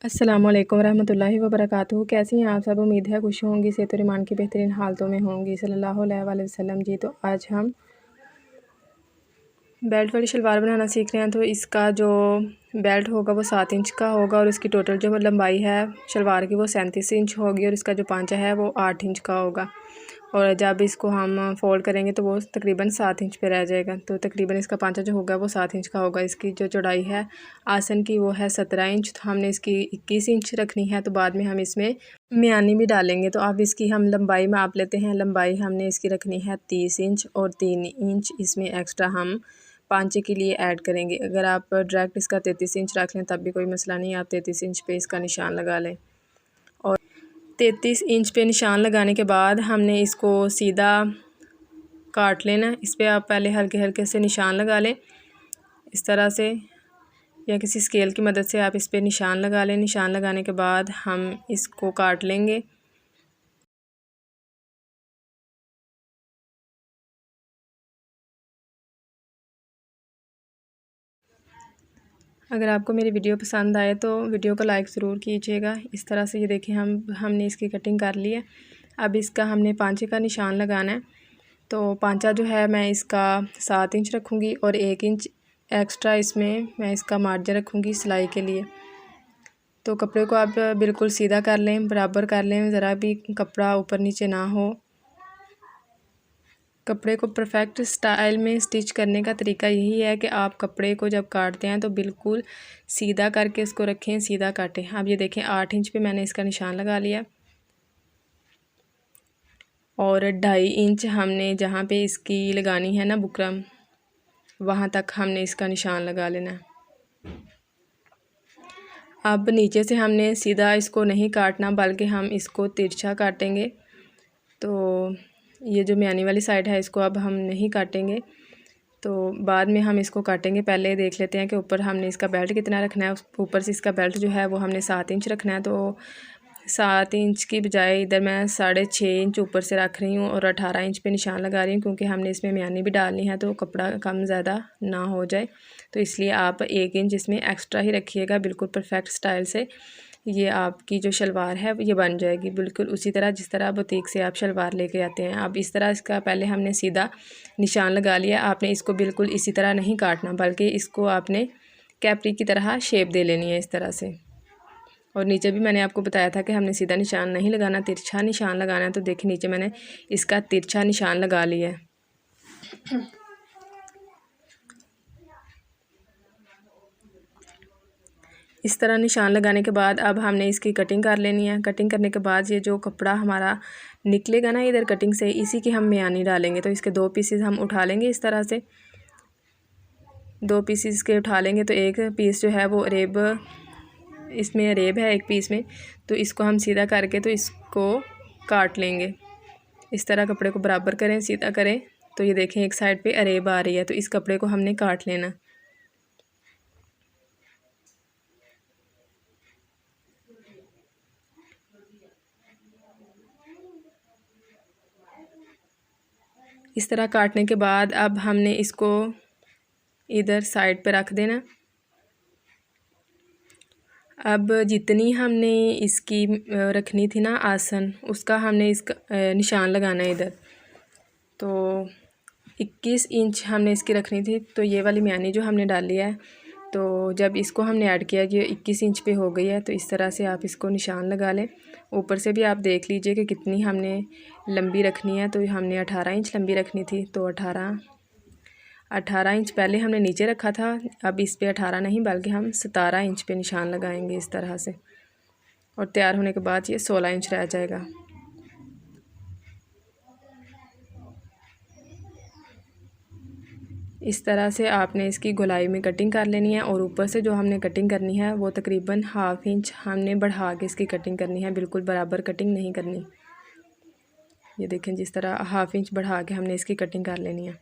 अस्सलामुअलैकुम रहमतुल्लाहि व बरकातुहू। कैसी हैं आप सब? उम्मीद है खुश होंगी, सेहत और ईमान की बेहतरीन हालतों में होंगी सल्लल्लाहु अलैहि वसल्लम जी। तो आज हम बेल्ट वाली शलवार बनाना सीख रहे हैं। तो इसका जो बेल्ट होगा वो 7 इंच का होगा और इसकी टोटल जो लंबाई है शलवार की वो 37 इंच होगी और इसका जो पांचा है वो 8 इंच का होगा। और जब इसको हम फोल्ड करेंगे तो वो तकरीबन 7 इंच पे रह जाएगा। तो तकरीबन इसका पांचा जो होगा वो 7 इंच का होगा। इसकी जो चौड़ाई है आसन की वो है 17 इंच। तो हमने इसकी 21 इंच रखनी है। तो बाद में हम इसमें म्यानी भी डालेंगे। तो अब इसकी हम लंबाई माप लेते हैं। लंबाई हमने इसकी रखनी है 30 इंच और 3 इंच इसमें एक्स्ट्रा हम पांचे के लिए ऐड करेंगे। अगर आप डायरेक्ट इसका 33 इंच रख लें तब भी कोई मसला नहीं, आप 33 इंच पे इसका निशान लगा लें। और 33 इंच पे निशान लगाने के बाद हमने इसको सीधा काट लेना। इस पर आप पहले हल्के हल्के से निशान लगा लें इस तरह से, या किसी स्केल की मदद से आप इस पर निशान लगा लें। निशान लगाने के बाद हम इसको काट लेंगे। अगर आपको मेरी वीडियो पसंद आए तो वीडियो को लाइक ज़रूर कीजिएगा। इस तरह से ये देखें हमने इसकी कटिंग कर ली है। अब इसका हमने पांचे का निशान लगाना है। तो पांचा जो है मैं इसका 7 इंच रखूँगी और 1 इंच एक्स्ट्रा इसमें मैं इसका मार्जिन रखूँगी सिलाई के लिए। तो कपड़े को आप बिल्कुल सीधा कर लें, बराबर कर लें, ज़रा भी कपड़ा ऊपर नीचे ना हो। कपड़े को परफेक्ट स्टाइल में स्टिच करने का तरीका यही है कि आप कपड़े को जब काटते हैं तो बिल्कुल सीधा करके इसको रखें, सीधा काटें। अब ये देखें 8 इंच पे मैंने इसका निशान लगा लिया और 2.5 इंच हमने जहाँ पे इसकी लगानी है ना बुकरम, वहाँ तक हमने इसका निशान लगा लेना है। अब नीचे से हमने सीधा इसको नहीं काटना बल्कि हम इसको तिरछा काटेंगे। तो ये जो म्यानी वाली साइड है इसको अब हम नहीं काटेंगे, तो बाद में हम इसको काटेंगे। पहले देख लेते हैं कि ऊपर हमने इसका बेल्ट कितना रखना है। ऊपर से इसका बेल्ट जो है वो हमने 7 इंच रखना है। तो 7 इंच की बजाय इधर मैं 6.5 इंच ऊपर से रख रही हूँ और 18 इंच पे निशान लगा रही हूँ, क्योंकि हमने इसमें म्यानी भी डालनी है तो कपड़ा कम ज़्यादा ना हो जाए। तो इसलिए आप 1 इंच इसमें एक्स्ट्रा ही रखिएगा। बिल्कुल परफेक्ट स्टाइल से ये आपकी जो शलवार है ये बन जाएगी बिल्कुल उसी तरह जिस तरह बुटीक से आप शलवार लेके आते हैं। अब इस तरह इसका पहले हमने सीधा निशान लगा लिया। आपने इसको बिल्कुल इसी तरह नहीं काटना बल्कि इसको आपने कैपरी की तरह शेप दे लेनी है इस तरह से। और नीचे भी मैंने आपको बताया था कि हमने सीधा निशान नहीं लगाना, तिरछा निशान लगाना है। तो देखिए नीचे मैंने इसका तिरछा निशान लगा लिया है। इस तरह निशान लगाने के बाद अब हमने इसकी कटिंग कर लेनी है। कटिंग करने के बाद ये जो कपड़ा हमारा निकलेगा ना इधर कटिंग से, इसी की हम म्यानी डालेंगे। तो इसके 2 पीसेस हम उठा लेंगे इस तरह से। 2 पीसेस के उठा लेंगे तो एक पीस जो है वो अरेब, इसमें अरेब है एक पीस में, तो इसको हम सीधा करके तो इसको काट लेंगे। इस तरह कपड़े को बराबर करें, सीधा करें। तो ये देखें एक साइड पे अरेब आ रही है, तो इस कपड़े को हमने काट लेना। इस तरह काटने के बाद अब हमने इसको इधर साइड पे रख देना। अब जितनी हमने इसकी रखनी थी ना आसन, उसका हमने इसका निशान लगाना है इधर। तो 21 इंच हमने इसकी रखनी थी। तो ये वाली म्यानी जो हमने डाली है, तो जब इसको हमने ऐड किया ये 21 इंच पे हो गई है। तो इस तरह से आप इसको निशान लगा लें। ऊपर से भी आप देख लीजिए कि कितनी हमने लंबी रखनी है। तो हमने 18 इंच लंबी रखनी थी, तो 18 इंच पहले हमने नीचे रखा था। अब इस पे 18 नहीं बल्कि हम 17 इंच पे निशान लगाएंगे इस तरह से। और तैयार होने के बाद ये 16 इंच रह जाएगा। इस तरह से आपने इसकी गोलाई में कटिंग कर लेनी है। और ऊपर से जो हमने कटिंग करनी है वो तकरीबन ½ इंच हमने बढ़ा के इसकी कटिंग करनी है, बिल्कुल बराबर कटिंग नहीं करनी। ये देखें जिस तरह ½ इंच बढ़ा के हमने इसकी कटिंग कर लेनी है।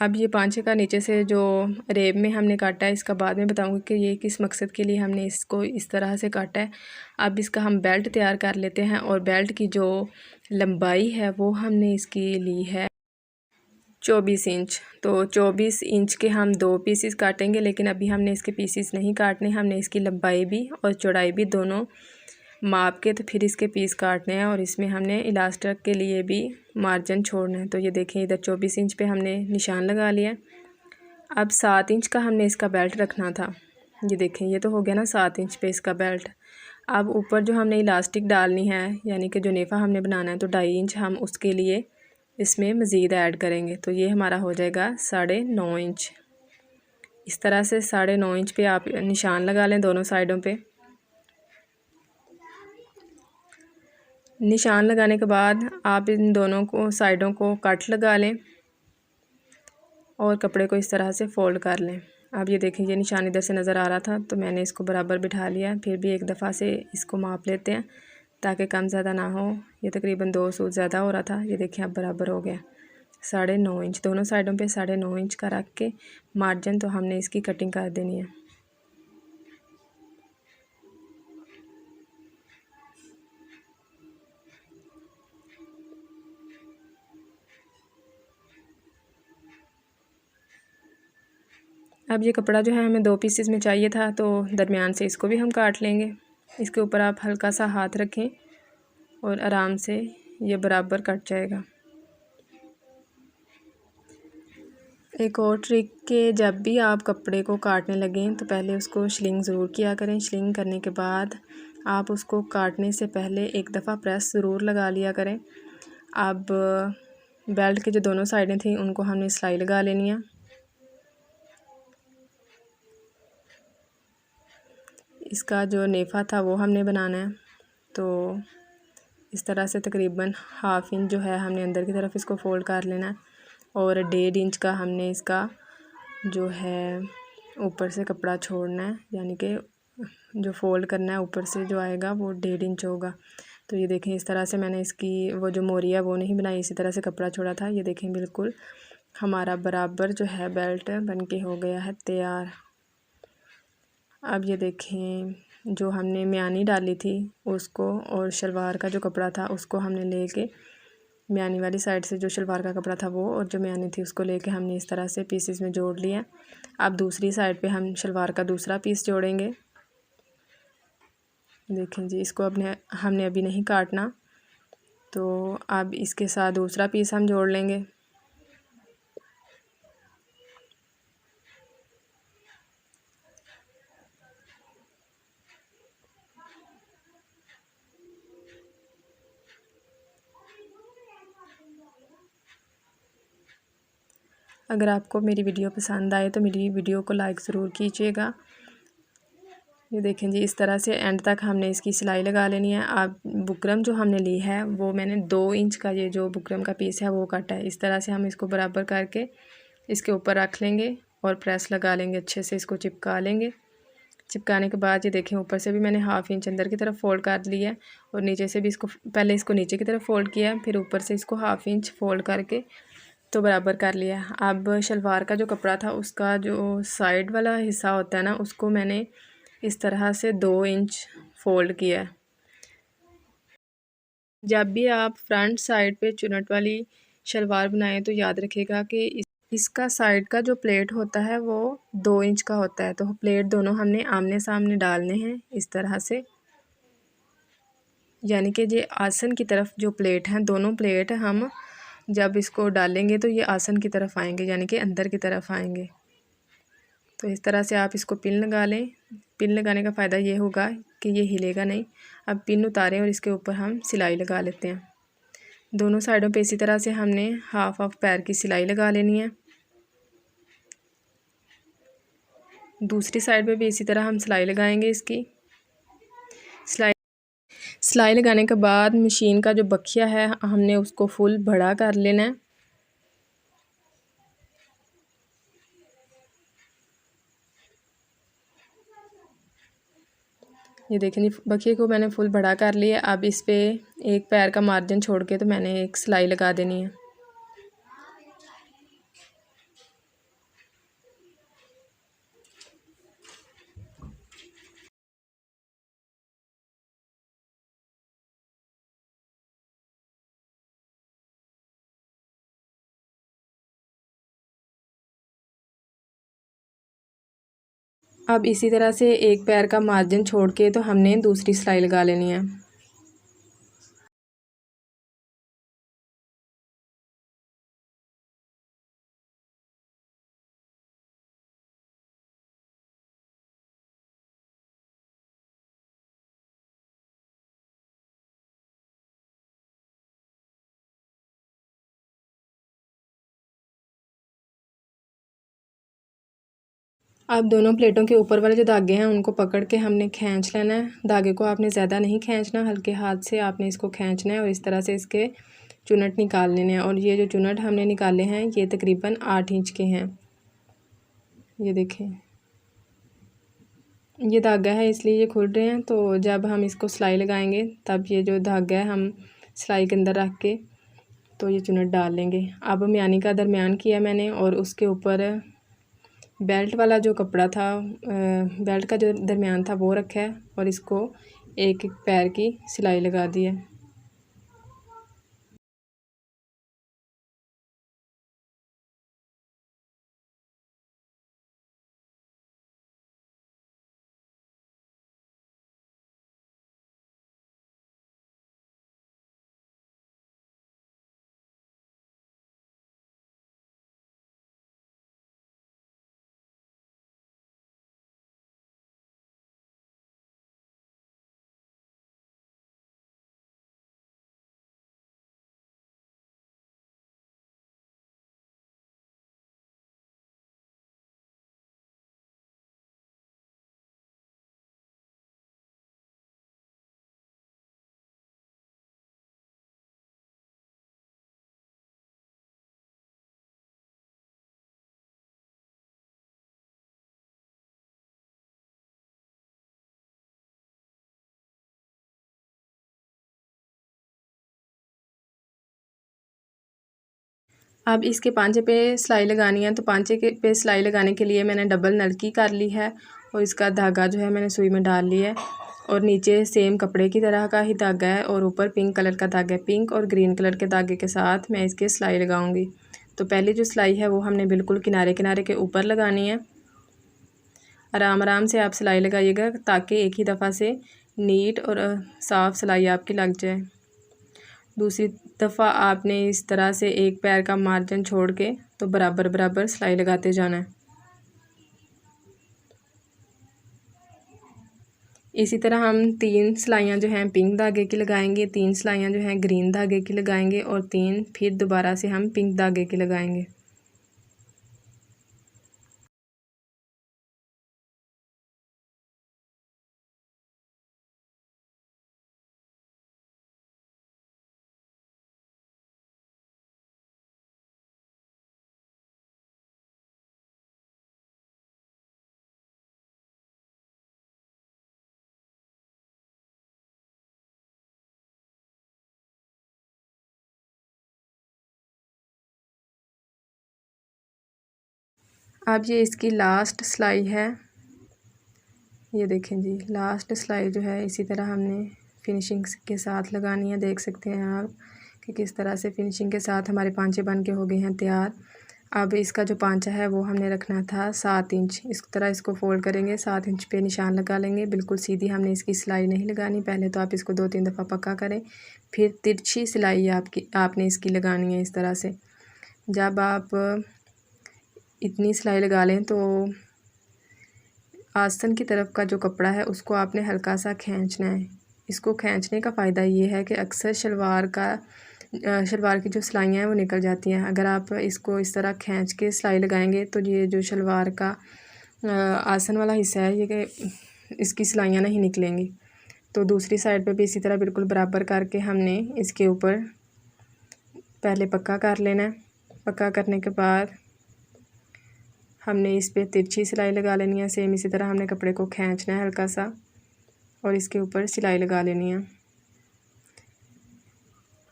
अब ये पांचे का नीचे से जो रेब में हमने काटा है, इसका बाद में बताऊंगी कि ये किस मकसद के लिए हमने इसको इस तरह से काटा है। अब इसका हम बेल्ट तैयार कर लेते हैं। और बेल्ट की जो लंबाई है वो हमने इसकी ली है 24 इंच। तो 24 इंच के हम 2 पीसीस काटेंगे, लेकिन अभी हमने इसके पीसीस नहीं काटने, हमने इसकी लंबाई भी और चौड़ाई भी दोनों माप के तो फिर इसके पीस काटने हैं। और इसमें हमने इलास्टिक के लिए भी मार्जिन छोड़ना है। तो ये देखें, इधर 24 इंच पे हमने निशान लगा लिया। अब 7 इंच का हमने इसका बेल्ट रखना था। ये देखें, ये तो हो गया ना 7 इंच पे इसका बेल्ट। अब ऊपर जो हमने इलास्टिक डालनी है, यानी कि जो नेफ़ा हमने बनाना है, तो 2.5 इंच हम उसके लिए इसमें मज़ीद ऐड करेंगे। तो ये हमारा हो जाएगा 9.5 इंच। इस तरह से 9.5 इंच पे आप निशान लगा लें दोनों साइडों पे। निशान लगाने के बाद आप इन दोनों को साइडों को कट लगा लें और कपड़े को इस तरह से फ़ोल्ड कर लें। अब ये देखें, ये निशान इधर से नज़र आ रहा था तो मैंने इसको बराबर बिठा लिया। फिर भी एक दफ़ा से इसको माप लेते हैं ताकि कम ज़्यादा ना हो। ये तकरीबन 2 सूत ज़्यादा हो रहा था। ये देखें, अब बराबर हो गया। 9.5 इंच दोनों साइडों पे 9.5 इंच का रख के मार्जिन तो हमने इसकी कटिंग कर देनी है। अब ये कपड़ा जो है हमें 2 पीसेस में चाहिए था, तो दरमियान से इसको भी हम काट लेंगे। इसके ऊपर आप हल्का सा हाथ रखें और आराम से ये बराबर कट जाएगा। एक और ट्रिक के, जब भी आप कपड़े को काटने लगें तो पहले उसको श्लिंग ज़रूर किया करें। श्लिंग करने के बाद आप उसको काटने से पहले एक दफ़ा प्रेस ज़रूर लगा लिया करें। अब बेल्ट के जो दोनों साइडें थी उनको हमने सिलाई लगा लेनी है। इसका जो नेफ़ा था वो हमने बनाना है। तो इस तरह से तकरीबन 1/2 इंच जो है हमने अंदर की तरफ इसको फ़ोल्ड कर लेना है और 1.5 इंच का हमने इसका जो है ऊपर से कपड़ा छोड़ना है, यानी कि जो फ़ोल्ड करना है ऊपर से जो आएगा वो 1.5 इंच होगा। तो ये देखें, इस तरह से मैंने इसकी वो जो मोरी है वो नहीं बनाई, इसी तरह से कपड़ा छोड़ा था। ये देखें, बिल्कुल हमारा बराबर जो है बेल्ट बन के हो गया है तैयार। अब ये देखें, जो हमने म्यानी डाली थी उसको और शलवार का जो कपड़ा था उसको हमने लेके म्यानी वाली साइड से जो शलवार का कपड़ा था वो और जो म्यानी थी उसको लेके हमने इस तरह से पीसेस में जोड़ लिया। अब दूसरी साइड पे हम शलवार का दूसरा पीस जोड़ेंगे। देखें जी, इसको हमने अभी नहीं काटना, तो अब इसके साथ दूसरा पीस हम जोड़ लेंगे। अगर आपको मेरी वीडियो पसंद आए तो मेरी वीडियो को लाइक ज़रूर कीजिएगा। ये देखें जी, इस तरह से एंड तक हमने इसकी सिलाई लगा लेनी है। अब बुकरम जो हमने ली है वो मैंने 2 इंच का ये जो बुकरम का पीस है वो काटा है। इस तरह से हम इसको बराबर करके इसके ऊपर रख लेंगे और प्रेस लगा लेंगे, अच्छे से इसको चिपका लेंगे। चिपकाने के बाद ये देखें, ऊपर से भी मैंने 1/2 इंच अंदर की तरफ फ़ोल्ड कर लिया है और नीचे से भी इसको पहले इसको नीचे की तरफ फ़ोल्ड किया है, फिर ऊपर से इसको 1/2 इंच फ़ोल्ड करके तो बराबर कर लिया। अब शलवार का जो कपड़ा था उसका जो साइड वाला हिस्सा होता है ना, उसको मैंने इस तरह से 2 इंच फ़ोल्ड किया है। जब भी आप फ्रंट साइड पे चुन्नट वाली शलवार बनाएं तो याद रखिएगा कि इसका साइड का जो प्लेट होता है वो 2 इंच का होता है। तो प्लेट दोनों हमने आमने सामने डालने हैं इस तरह से, यानी कि ये आसन की तरफ जो प्लेट हैं, दोनों प्लेट हम जब इसको डालेंगे तो ये आसन की तरफ आएंगे, यानी कि अंदर की तरफ आएंगे। तो इस तरह से आप इसको पिन लगा लें। पिन लगाने का फ़ायदा ये होगा कि ये हिलेगा नहीं। अब पिन उतारें और इसके ऊपर हम सिलाई लगा लेते हैं। दोनों साइडों पे इसी तरह से हमने हाफ पैर की सिलाई लगा लेनी है। दूसरी साइड पे भी इसी तरह हम सिलाई लगाएंगे। इसकी सिलाई लगाने के बाद मशीन का जो बखिया है हमने उसको फुल बड़ा कर लेना है। ये देखें जी, बखिए को मैंने फुल बड़ा कर लिया। अब इस पे एक पैर का मार्जिन छोड़ के तो मैंने एक सिलाई लगा देनी है। अब इसी तरह से एक पैर का मार्जिन छोड़ के तो हमने दूसरी सिलाई लगा लेनी है। अब दोनों प्लेटों के ऊपर वाले जो धागे हैं उनको पकड़ के हमने खींच लेना है। धागे को आपने ज़्यादा नहीं खींचना, हल्के हाथ से आपने इसको खींचना है और इस तरह से इसके चुनट निकाल लेने हैं। और ये जो चुनट हमने निकाले हैं ये तकरीबन 8 इंच के हैं। ये देखें, ये धागा है इसलिए ये खुल रहे हैं। तो जब हम इसको सिलाई लगाएंगे तब ये जो धागा है हम सिलाई के अंदर रख के तो ये चुनट डाल लेंगे। अब म्यानी का दरमियान किया मैंने और उसके ऊपर बेल्ट वाला जो कपड़ा था, बेल्ट का जो दरमियान था वो रखा है और इसको एक एक पैर की सिलाई लगा दी है। अब इसके पांचे पे सिलाई लगानी है। तो पांचे के पे सिलाई लगाने के लिए मैंने डबल नलकी कर ली है और इसका धागा जो है मैंने सुई में डाल लिया है और नीचे सेम कपड़े की तरह का ही धागा है और ऊपर पिंक कलर का धागा है। पिंक और ग्रीन कलर के धागे के साथ मैं इसके सिलाई लगाऊंगी। तो पहली जो सिलाई है वो हमने बिल्कुल किनारे किनारे के ऊपर लगानी है। आराम आराम से आप सिलाई लगाइएगा ताकि एक ही दफ़ा से नीट और साफ़ सिलाई आपकी लग जाए। दूसरी दफ़ा आपने इस तरह से एक पैर का मार्जिन छोड़ के तो बराबर बराबर सिलाई लगाते जाना है। इसी तरह हम 3 सिलाइयाँ जो हैं पिंक धागे की लगाएंगे, 3 सिलाइयाँ जो हैं ग्रीन धागे की लगाएंगे और 3 फिर दोबारा से हम पिंक धागे की लगाएंगे। अब ये इसकी लास्ट सिलाई है। ये देखें जी, लास्ट सिलाई जो है इसी तरह हमने फिनिशिंग के साथ लगानी है। देख सकते हैं आप कि किस तरह से फिनिशिंग के साथ हमारे पांचे बन के हो गए हैं तैयार। अब इसका जो पांचा है वो हमने रखना था 7 इंच। इस तरह इसको फोल्ड करेंगे, 7 इंच पे निशान लगा लेंगे। बिल्कुल सीधी हमने इसकी सिलाई नहीं लगानी। पहले तो आप इसको 2-3 दफ़ा पक्का करें, फिर तिरछी सिलाई आपने इसकी लगानी है इस तरह से। जब आप इतनी सिलाई लगा लें तो आस्तीन की तरफ का जो कपड़ा है उसको आपने हल्का सा खींचना है। इसको खींचने का फ़ायदा ये है कि अक्सर शलवार की जो सिलाइयाँ हैं वो निकल जाती हैं। अगर आप इसको इस तरह खींच के सिलाई लगाएंगे तो ये जो शलवार का आसन वाला हिस्सा है ये कि इसकी सिलाइयाँ नहीं निकलेंगी। तो दूसरी साइड पे भी इसी तरह बिल्कुल बराबर करके हमने इसके ऊपर पहले पक्का कर लेना है। पक्का करने के बाद हमने इस पे तिरछी सिलाई लगा लेनी है। सेम इसी तरह हमने कपड़े को खींचना है हल्का सा और इसके ऊपर सिलाई लगा लेनी है।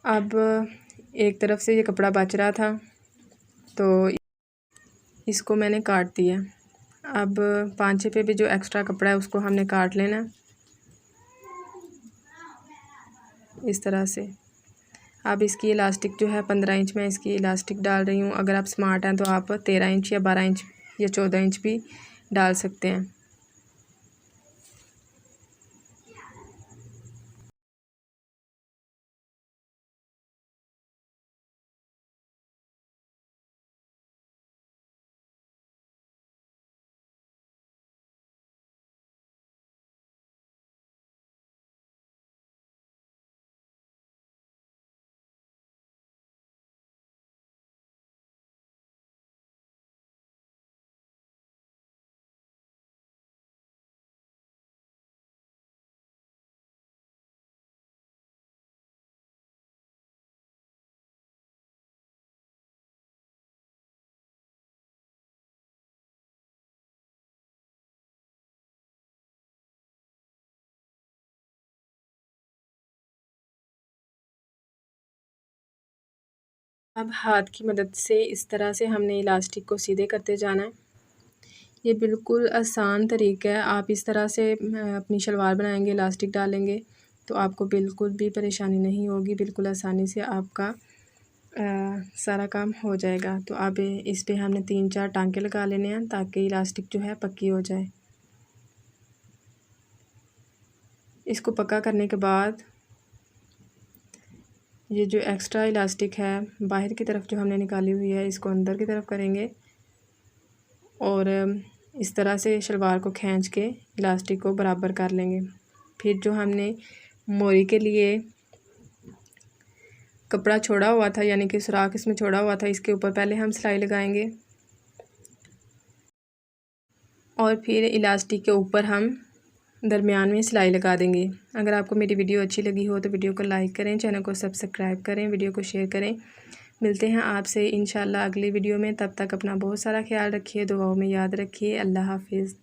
अब एक तरफ से ये कपड़ा बच रहा था तो इसको मैंने काट दिया। अब पांचे पे भी जो एक्स्ट्रा कपड़ा है उसको हमने काट लेना है इस तरह से। अब इसकी इलास्टिक जो है 15 इंच में इसकी इलास्टिक डाल रही हूँ। अगर आप स्मार्ट हैं तो आप 13 इंच या 12 इंच या 14 इंच भी डाल सकते हैं। अब हाथ की मदद से इस तरह से हमने इलास्टिक को सीधे करते जाना है। ये बिल्कुल आसान तरीका है। आप इस तरह से अपनी शलवार बनाएंगे, इलास्टिक डालेंगे तो आपको बिल्कुल भी परेशानी नहीं होगी। बिल्कुल आसानी से आपका सारा काम हो जाएगा। तो अब इस पे हमने 3-4 टांके लगा लेने हैं ताकि इलास्टिक जो है पक्की हो जाए। इसको पक्का करने के बाद ये जो एक्स्ट्रा इलास्टिक है बाहर की तरफ जो हमने निकाली हुई है, इसको अंदर की तरफ करेंगे और इस तरह से शलवार को खींच के इलास्टिक को बराबर कर लेंगे। फिर जो हमने मोरी के लिए कपड़ा छोड़ा हुआ था, यानी कि सुराख इसमें छोड़ा हुआ था, इसके ऊपर पहले हम सिलाई लगाएंगे और फिर इलास्टिक के ऊपर हम दरमियान में सिलाई लगा देंगे। अगर आपको मेरी वीडियो अच्छी लगी हो तो वीडियो को लाइक करें, चैनल को सब्सक्राइब करें, वीडियो को शेयर करें। मिलते हैं आपसे इंशाल्लाह अगली वीडियो में। तब तक अपना बहुत सारा ख्याल रखिए, दुआओं में याद रखिए। अल्लाह हाफिज़।